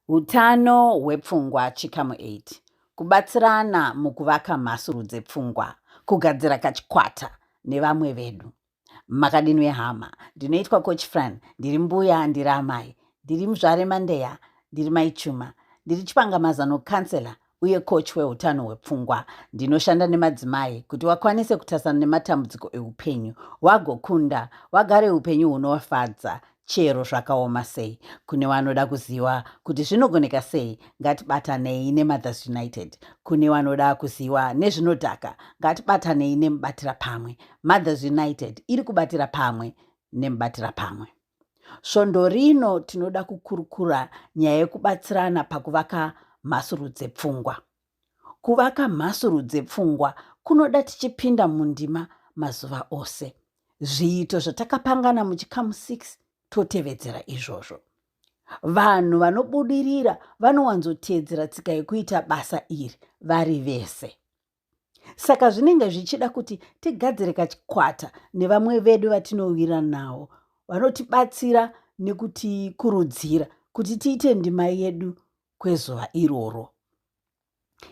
Hutano hwepfungwa chikamu 8. Kubatsirana mukuvaka mhasuru dzepfungwa, kugadzira kachikwata nevamwe vedu. Makadinwe hama, ndinoitwa Coach Fran, ndiri mbuya, ndiri amai, ndiri muzvare Mandeya, ndiri maichuma, ndiri chipangamazano kansela uye coach wehutano hwepfungwa. Ndinoshanda nemadzimai kuti wakwanise kutasana nematambudziko eupenyu, wagokunda, wagare upenyu hunovafadza chero zvakaoma sei. Kune vanoda kuziva kuti zvinogoneka sei, ngatibatanei neMothers United. Kune vanoda kuziva nezvinodhaka, ngatibatanei nemubatira pamwe. Mothers United iri kubatira pamwe nemubatira pamwe. Svondo rino tinoda kukurukura nyaya yekubatsirana pakuvaka mhasuru dzepfungwa. Kuvaka mhasuru dzepfungwa kunoda tichipinda mundima mazuva ose. Zviito zvatakapangana muchikamu 6 totevedzera izvozvo. Vanhu vanobudirira vanowanzoteedzera tsika yekuita basa iri vari vese. Saka zvinenge zvichida kuti tigadzire kachikwata nevamwe vedu vatinowira navo, vanotibatsira nekutikurudzira kuti tiite ndima yedu kwezuva iroro.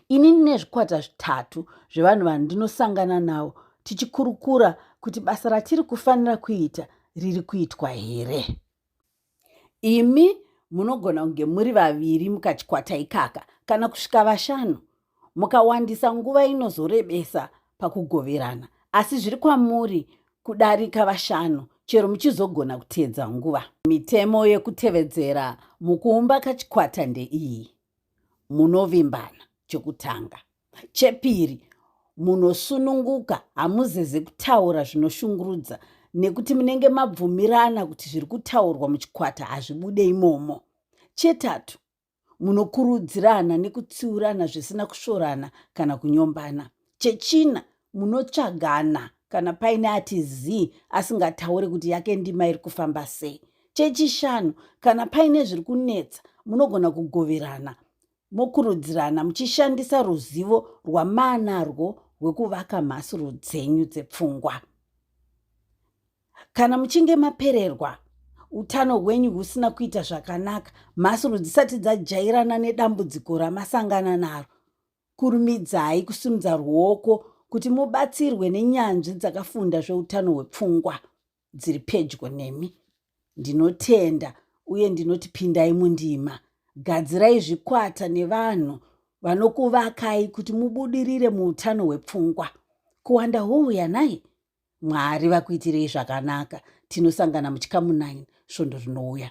Ini ndine zvikwata 3 zvevanhu vandinosangana navo tichikurukura kuti basa ratiri kufanira kuita riri kuitwa here. Imi munogona kunge muri 2 mukachikwata ikaka kana kusvika 5. Mukawandisa nguva inozorebesa pakugoverana, asi zviri kwamuri kudarika 5 chero muchizogona kuteedza nguva. Mitemo yekutevedzera mukuumba kachikwata ndeiyi: munovimbana, chekutanga. Chepiri, munosununguka, hamuzeze kutaura zvinoshungurudza nekuti munenge mabvumirana kuti zviri kutaurwa muchikwata hazvibude imomo. Chetatu, munokurudzirana nekutsiurana zvisina kushorana kana kunyombana. Chechina, munotsvagana kana paine atizii asingatauri kuti yake ndima iri kufamba sei. Chechishanu, kana paine zviri kunetsa munogona kugoverana, mokurudzirana muchishandisa ruzivo rwamanarwo rwekuvaka mhasuru dzenyu dzepfungwa. Kana muchinge mapererwa, utano hwenyu husina kuita zvakanaka, mhasuru dzisati dzajairana nedambudziko ramasangana naro, kurumidzai kusimudza ruoko kuti mubatsirwe nenyanzvi dzakafunda zveutano hwepfungwa dziri pedyo nemi. Ndinotenda uye ndinoti pindai mundima. Gadzirai zvikwata nevanhu vanokuvakai kuti mubudirire muutano hwepfungwa. Kuwanda houya nai, Mwari vakuitirei zvakanaka. Tinosangana muchikamu 9 svondo rinouya.